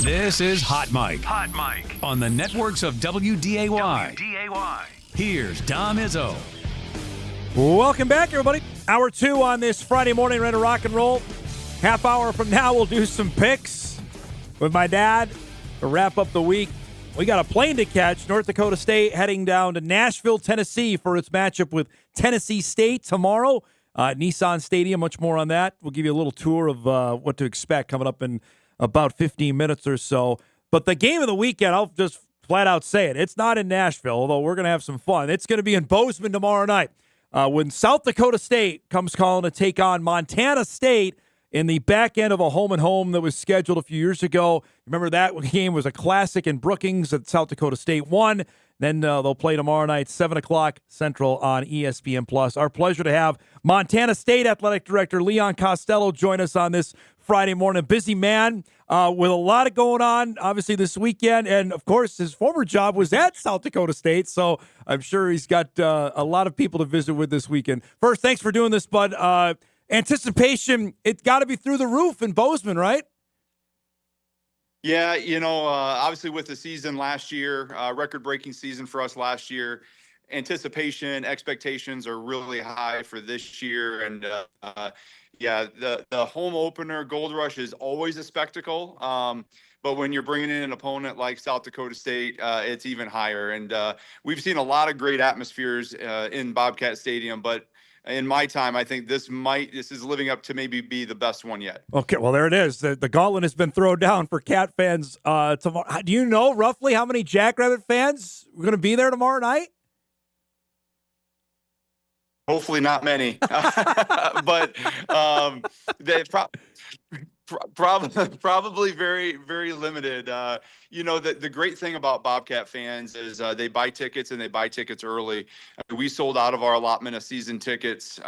This is Hot Mike. Hot Mike. On the networks of WDAY. Here's Dom Izzo. Welcome back, everybody. Hour 2 on this Friday morning, ready to rock and roll. Half hour from now, we'll do some picks with my dad to wrap up the week. We got a plane to catch. North Dakota State heading down to Nashville, Tennessee for its matchup with Tennessee State tomorrow at Nissan Stadium. Much more on that. We'll give you a little tour of what to expect coming up in about 15 minutes or so. But the game of the weekend, I'll just flat out say it. It's not in Nashville, although we're going to have some fun. It's going to be in Bozeman tomorrow night when South Dakota State comes calling to take on Montana State in the back end of a home-and-home that was scheduled a few years ago. Remember that game was a classic in Brookings that South Dakota State won. Then they'll play tomorrow night, 7 o'clock Central on ESPN+. Our pleasure to have Montana State Athletic Director Leon Costello join us on this Friday morning. Busy man with a lot of going on, obviously, this weekend. And, of course, his former job was at South Dakota State, so I'm sure he's got a lot of people to visit with this weekend. First, thanks for doing this, bud. Anticipation, it's got to be through the roof in Bozeman, right? Yeah, obviously with the season last year, record-breaking season for us last year, anticipation, expectations are really high for this year. And, the home opener, Gold Rush, is always a spectacle. But when you're bringing in an opponent like South Dakota State, it's even higher. And we've seen a lot of great atmospheres in Bobcat Stadium, but in my time, I think this is living up to maybe be the best one yet. Okay, well, there it is. The gauntlet has been thrown down for Cat fans tomorrow. Do you know roughly how many Jackrabbit fans are going to be there tomorrow night? Hopefully not many, but they probably very, very limited. The great thing about Bobcat fans is they buy tickets and they buy tickets early. We sold out of our allotment of season tickets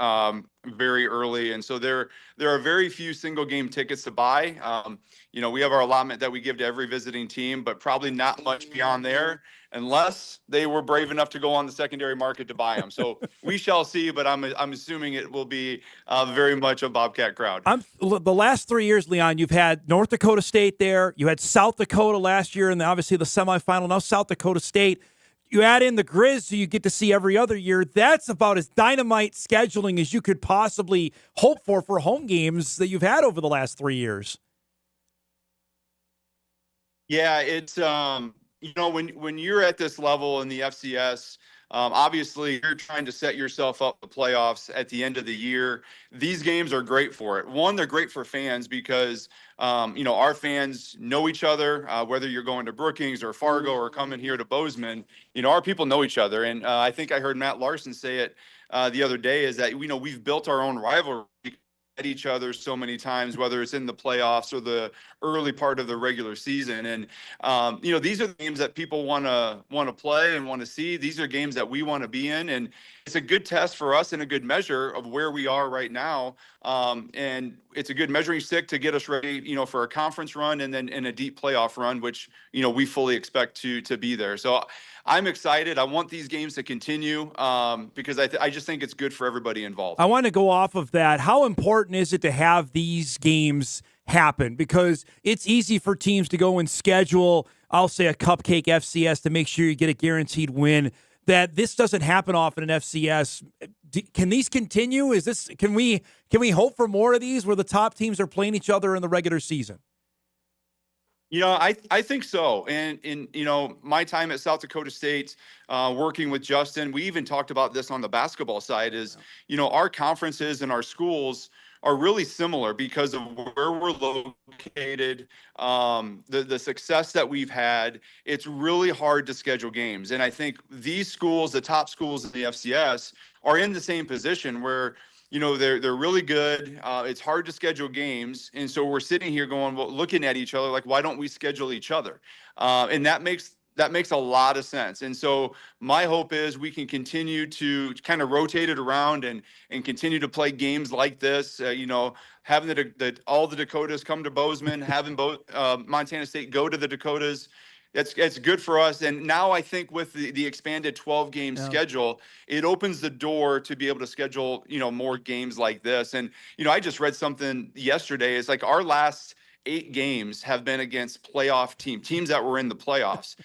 very early, and so there are very few single game tickets to buy. We have our allotment that we give to every visiting team, but probably not much beyond there, unless they were brave enough to go on the secondary market to buy them. So we shall see, but I'm assuming it will be very much a Bobcat crowd. The last 3 years, Leon, you've had North Dakota State there. You had South Dakota last year, and obviously the semifinal. Now South Dakota State. You add in the Grizz, so you get to see every other year. That's about as dynamite scheduling as you could possibly hope for home games that you've had over the last 3 years. Yeah, it's when you're at this level in the FCS, obviously you're trying to set yourself up for playoffs at the end of the year. These games are great for it. One, they're great for fans because our fans know each other, whether you're going to Brookings or Fargo or coming here to Bozeman, our people know each other. And I think I heard Matt Larson say it the other day, is that, we've built our own rivalry at each other so many times, whether it's in the playoffs or the early part of the regular season. And, these are the games that people want to play and want to see. These are games that we want to be in. And it's a good test for us and a good measure of where we are right now. And it's a good measuring stick to get us ready, for a conference run and then in a deep playoff run, which, we fully expect to be there. So I'm excited. I want these games to continue because I just think it's good for everybody involved. I want to go off of that. How important is it to have these games happen? Because it's easy for teams to go and schedule, I'll say, a cupcake FCS to make sure you get a guaranteed win. That this doesn't happen often in FCS. Can these continue? Can we hope for more of these where the top teams are playing each other in the regular season? I think so. And in, my time at South Dakota State, working with Justin, we even talked about this on the basketball side is, our conferences and our schools are really similar because of where we're located, the success that we've had. It's really hard to schedule games. And I think these schools, the top schools in the FCS, are in the same position where, they're really good. It's hard to schedule games. And so we're sitting here going, looking at each other like, why don't we schedule each other? And that makes a lot of sense. And so my hope is we can continue to kind of rotate it around and continue to play games like this, having all the Dakotas come to Bozeman, having Montana State go to the Dakotas. It's good for us. And now I think with the expanded 12-game schedule, it opens the door to be able to schedule, more games like this. And, I just read something yesterday. It's like our last 8 games have been against playoff teams that were in the playoffs.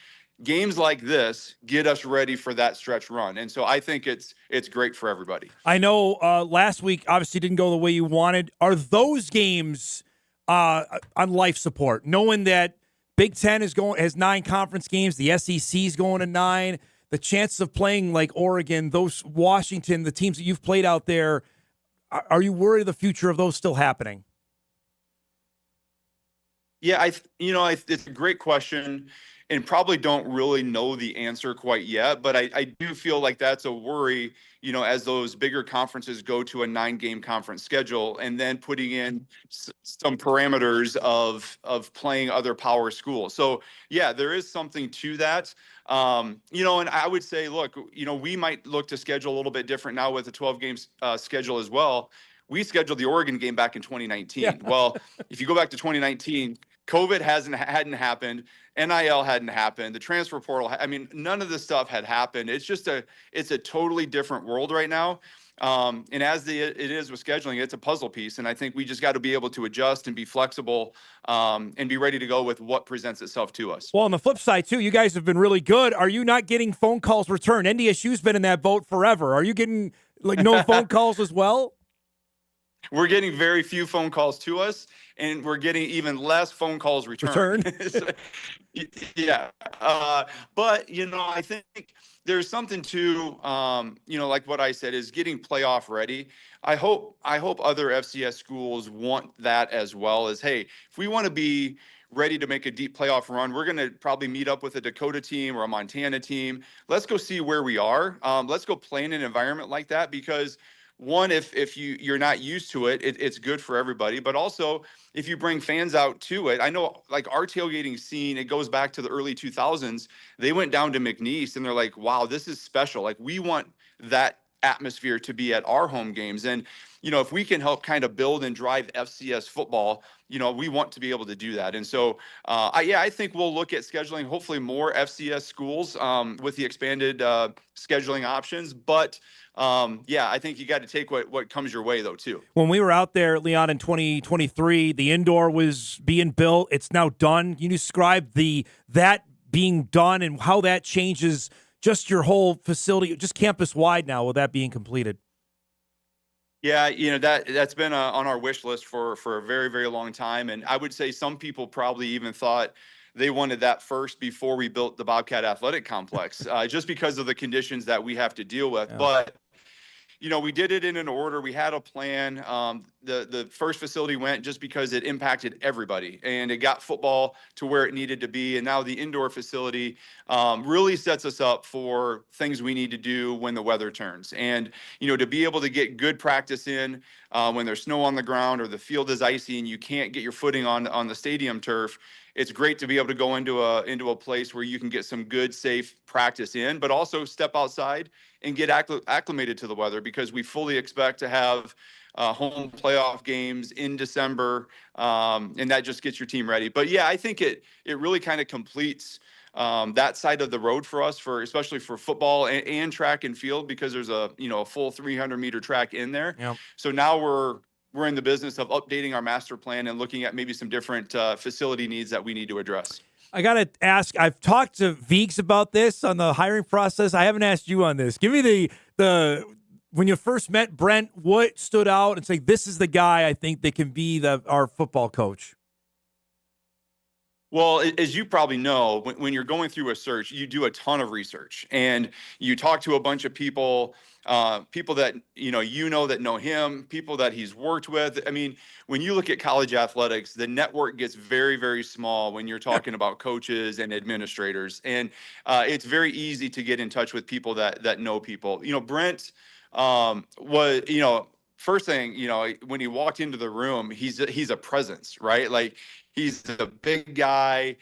Games like this get us ready for that stretch run. And so I think it's great for everybody. I know last week obviously didn't go the way you wanted. Are those games on life support, knowing that Big Ten has 9 conference games, the SEC is going to 9, the chances of playing like Oregon, those Washington, the teams that you've played out there, are you worried of the future of those still happening? Yeah, it's a great question, and probably don't really know the answer quite yet. But I do feel like that's a worry, as those bigger conferences go to a 9-game conference schedule, and then putting in some parameters of playing other power schools. So yeah, there is something to that. And I would say, look, we might look to schedule a little bit different now with a 12-game schedule as well. We scheduled the Oregon game back in 2019. Yeah. Well, if you go back to 2019, COVID hadn't happened. NIL hadn't happened. The transfer portal. None of this stuff had happened. It's a totally different world right now. And it is with scheduling, it's a puzzle piece. And I think we just got to be able to adjust and be flexible and be ready to go with what presents itself to us. Well, on the flip side, too, you guys have been really good. Are you not getting phone calls returned? NDSU's been in that boat forever. Are you getting no phone calls as well? We're getting very few phone calls to us, and we're getting even less phone calls returned. So, yeah. But, I think there's something to, like what I said, is getting playoff ready. I hope other FCS schools want that as well. As, hey, if we want to be ready to make a deep playoff run, we're going to probably meet up with a Dakota team or a Montana team. Let's go see where we are. Let's go play in an environment like that, because one, if you're not used to it, it's good for everybody. But also, if you bring fans out to it, I know like our tailgating scene, it goes back to the early 2000s. They went down to McNeese and they're like, wow, this is special. Like, we want that atmosphere to be at our home games. And, if we can help kind of build and drive FCS football, we want to be able to do that. And so, I think we'll look at scheduling hopefully more FCS schools with the expanded scheduling options. But I think you got to take what comes your way, though, too. When we were out there, Leon, in 2023, the indoor was being built. It's now done. Can you describe that being done and how that changes just your whole facility, just campus-wide now, with that being completed? Yeah, that's been on our wish list for a very, very long time. And I would say some people probably even thought they wanted that first before we built the Bobcat Athletic Complex, just because of the conditions that we have to deal with. Yeah. But we did it in an order. We had a plan. The first facility went just because it impacted everybody, and it got football to where it needed to be. And now the indoor facility really sets us up for things we need to do when the weather turns. And, to be able to get good practice in when there's snow on the ground or the field is icy and you can't get your footing on the stadium turf, it's great to be able to go into a place where you can get some good, safe practice in, but also step outside and get acclimated to the weather, because we fully expect to have home playoff games in December, and that just gets your team ready. But yeah, I think it really kind of completes that side of the road for us, especially for football and track and field, because there's a full 300-meter track in there. Yep. So now we're in the business of updating our master plan and looking at maybe some different facility needs that we need to address. I got to ask, I've talked to Veeks about this on the hiring process. I haven't asked you on this. Give me the when you first met Brent, what stood out and say, this is the guy I think that can be our football coach? Well, as you probably know, when you're going through a search, you do a ton of research, and you talk to a bunch of people, people that that know him, people that he's worked with. I mean, when you look at college athletics, the network gets very, very small when you're talking about coaches and administrators, and it's very easy to get in touch with people that know people. Brent was, first thing, when he walked into the room, he's a presence, right? Like, he's a big guy.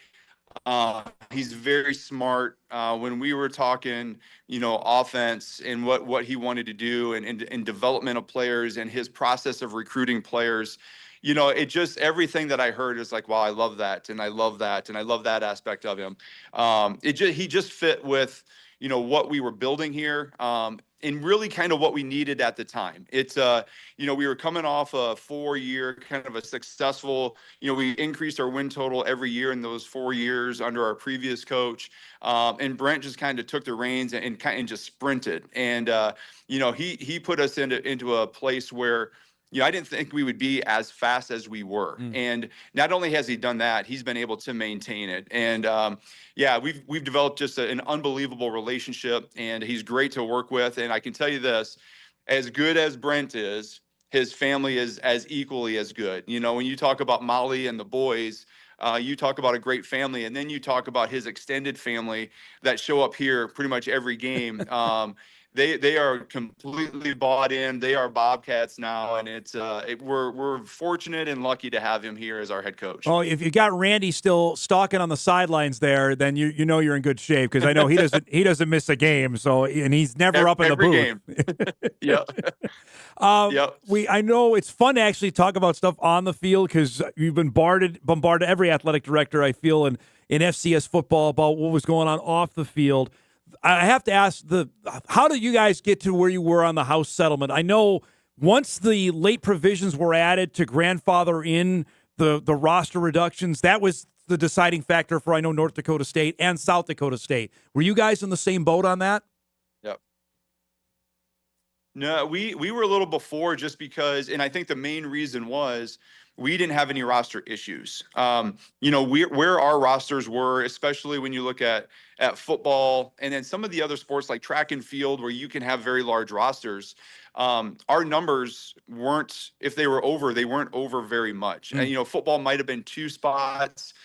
He's very smart. When we were talking, offense and what he wanted to do and development of players and his process of recruiting players, it just, everything that I heard is like, wow, I love that. And I love that. And I love that aspect of him. He just fit with, what we were building here, and really kind of what we needed at the time. It's, we were coming off a 4-year kind of a successful, we increased our win total every year in those 4 years under our previous coach. And Brent just kind of took the reins and just sprinted. And, he put us into a place where, I didn't think we would be as fast as we were. And not only has he done that, he's been able to maintain it. And we've developed just an unbelievable relationship, and he's great to work with. And I can tell you this, as good as Brent is, his family is as equally as good. When you talk about Molly and the boys, you talk about a great family, and then you talk about his extended family that show up here pretty much every game. They are completely bought in. They are Bobcats now, and we're fortunate and lucky to have him here as our head coach. Oh, if you got Randy still stalking on the sidelines there, then you know you're in good shape, because I know he doesn't miss a game. So, and he's never up in the booth. Game. I know it's fun to actually talk about stuff on the field, because you've been bombarded every athletic director, I feel, in FCS football about what was going on off the field. I have to ask, how did you guys get to where you were on the house settlement? I know once the late provisions were added to grandfather in the roster reductions, that was the deciding factor for, I know, North Dakota State and South Dakota State. Were you guys in the same boat on that? Yep. No, we were a little before, just because, and I think the main reason was we didn't have any roster issues. Where our rosters were, especially when you look at football and then some of the other sports like track and field, where you can have very large rosters. Our numbers weren't, if they were over, they weren't over very much. And, football might have been 2 spots.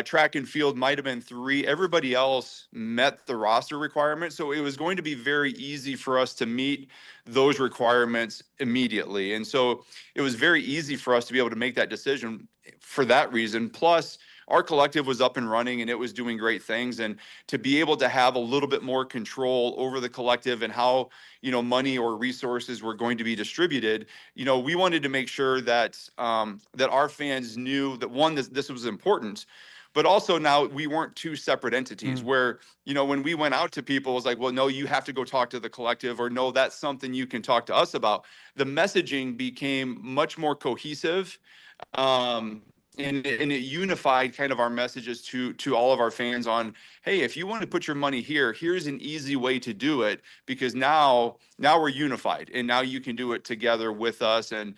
Track and field might have been 3. Everybody else met the roster requirement. So it was going to be very easy for us to meet those requirements immediately. And so it was very easy for us to be able to make that decision for that reason. Plus, our collective was up and running, and it was doing great things. And to be able to have a little bit more control over the collective and how, money or resources were going to be distributed, we wanted to make sure that that our fans knew that, one, this was important. But also now we weren't 2 separate entities where, when we went out to people, it was like, well, no, you have to go talk to the collective, or no, that's something you can talk to us about. The messaging became much more cohesive. And it unified kind of our messages to all of our fans on, hey, if you want to put your money here, here's an easy way to do it, because now we're unified, and now you can do it together with us. And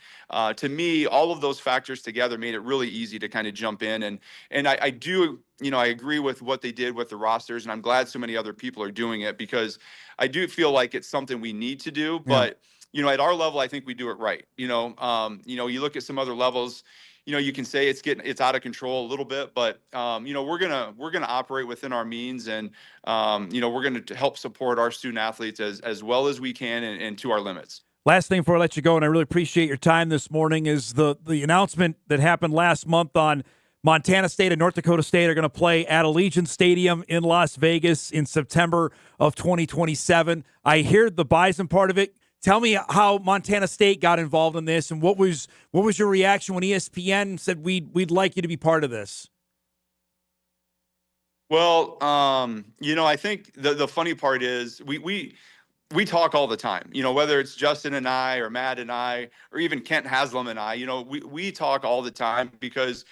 to me, all of those factors together made it really easy to kind of jump in. And I do, I agree with what they did with the rosters, and I'm glad so many other people are doing it, because I do feel like it's something we need to do. But, at our level, I think we do it right. You look at some other levels, you can say it's out of control a little bit, but we're gonna operate within our means, and we're gonna help support our student athletes as well as we can, and to our limits. Last thing before I let you go, and I really appreciate your time this morning, is the announcement that happened last month on Montana State and North Dakota State are going to play at Allegiant Stadium in Las Vegas in September of 2027. I hear the Bison part of it. Tell me how Montana State got involved in this, and what was your reaction when ESPN said we'd like you to be part of this? Well, I think the funny part is we talk all the time. Whether it's Justin and I, or Matt and I, or even Kent Haslam and I, we talk all the time, because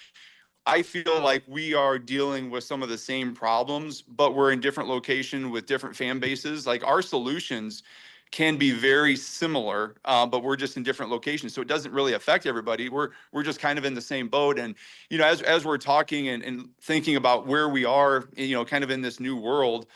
I feel like we are dealing with some of the same problems, but we're in different location with different fan bases. Like, our solutions can be very similar, but we're just in different locations. So it doesn't really affect everybody. We're just kind of in the same boat. And, as we're talking and thinking about where we are, kind of in this new world,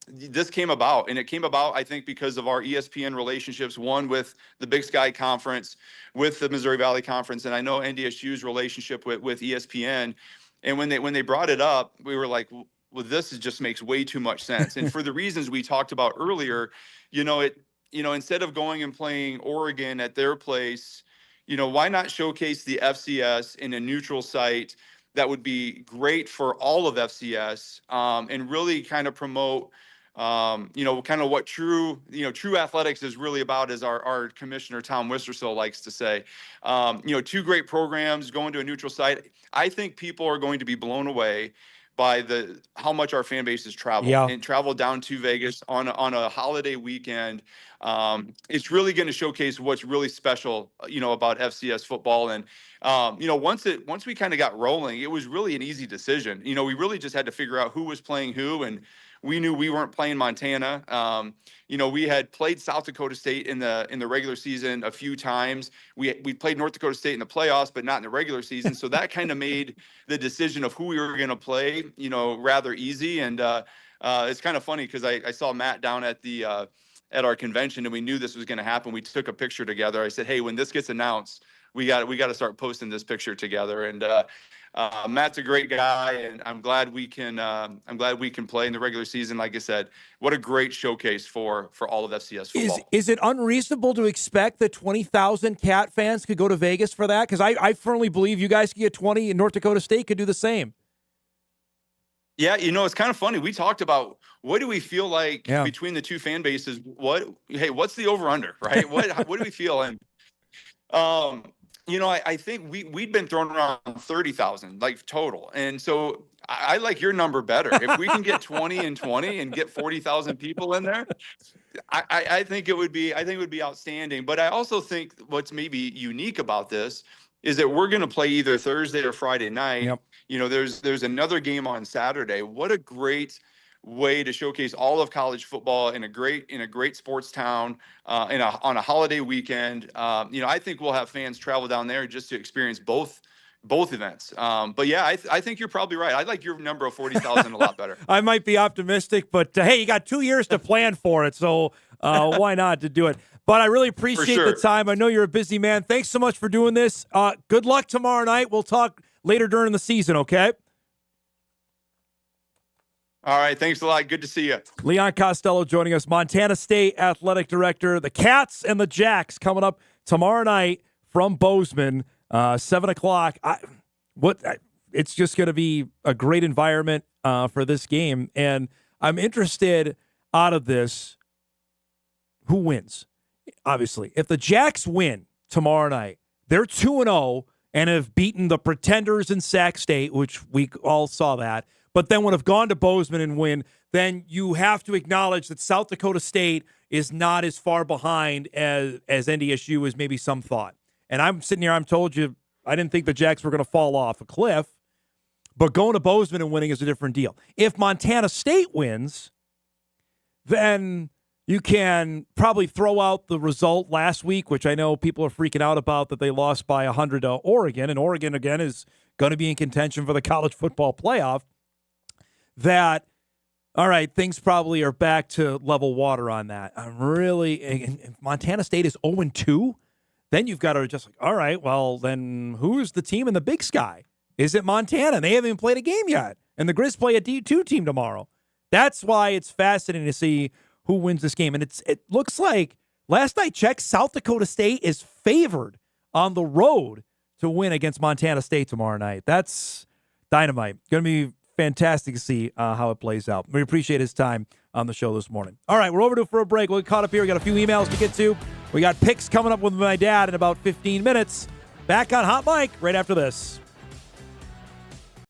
this came about. And it came about, I think, because of our ESPN relationships, one with the Big Sky Conference, with the Missouri Valley Conference, and I know NDSU's relationship with ESPN. And when they brought it up, we were like, well, this just makes way too much sense. And for the reasons we talked about earlier, instead of going and playing Oregon at their place, why not showcase the FCS in a neutral site that would be great for all of FCS, and really kind of promote, kind of what true athletics is really about, as our commissioner, Tom Wistrcill, likes to say. 2 great programs going to a neutral site. I think people are going to be blown away by how much our fan bases travel and travel down to Vegas on a holiday weekend. It's really going to showcase what's really special, about FCS football. And, once we kind of got rolling, it was really an easy decision. We really just had to figure out who was playing who, and we knew we weren't playing Montana. We had played South Dakota State in the regular season a few times. We played North Dakota State in the playoffs, but not in the regular season. So that kind of made the decision of who we were going to play, rather easy. And it's kind of funny because I saw Matt down at our convention, and we knew this was going to happen. We took a picture together. I said, "Hey, when this gets announced, we got to start posting this picture together." And Matt's a great guy, and I'm glad we can play in the regular season. Like I said, what a great showcase for all of FCS football. Is it unreasonable to expect that 20,000 Cat fans could go to Vegas for that? Because I firmly believe you guys could get 20, and North Dakota State could do the same. Yeah, it's kind of funny. We talked about what do we feel like between the two fan bases. What's the over under, right? What do we feel? And I think we'd been throwing around 30,000 like total. And so I like your number better. If we can get 20 and 20 and get 40,000 people in there, I think it would be outstanding. But I also think what's maybe unique about this is that we're going to play either Thursday or Friday night. Yep. There's another game on Saturday. What a great way to showcase all of college football in a great sports town on a holiday weekend. I think we'll have fans travel down there just to experience both events. But yeah, I think you're probably right. I like your number of 40,000 a lot better. I might be optimistic, but hey, you got 2 years to plan for it, so why not to do it? But I really appreciate the time. I know you're a busy man. Thanks so much for doing this. Good luck tomorrow night. We'll talk later during the season, okay? All right. Thanks a lot. Good to see you. Leon Costello joining us, Montana State Athletic Director. The Cats and the Jacks coming up tomorrow night from Bozeman, 7 o'clock. It's just going to be a great environment for this game. And I'm interested out of this, who wins? Obviously, if the Jacks win tomorrow night, they're 2-0 and have beaten the pretenders in Sac State, which we all saw that, but then would have gone to Bozeman and win, then you have to acknowledge that South Dakota State is not as far behind as NDSU as maybe some thought. And I'm sitting here, I'm told you, I didn't think the Jacks were going to fall off a cliff, but going to Bozeman and winning is a different deal. If Montana State wins, then you can probably throw out the result last week, which I know people are freaking out about, that they lost by 100 to Oregon, and Oregon, again, is going to be in contention for the college football playoff. That, all right, things probably are back to level water on that. If Montana State is 0-2, then you've got to just all right, well, then who's the team in the Big Sky? Is it Montana? They haven't even played a game yet, and the Grizz play a D2 team tomorrow. That's why it's fascinating to see who wins this game. And it looks like, last I checked, South Dakota State is favored on the road to win against Montana State tomorrow night. That's dynamite. Going to be fantastic to see how it plays out. We appreciate his time on the show this morning. All right, we're overdue for a break. We'll get caught up here. We got a few emails to get to. We got picks coming up with my dad in about 15 minutes. Back on Hot Mic right after this.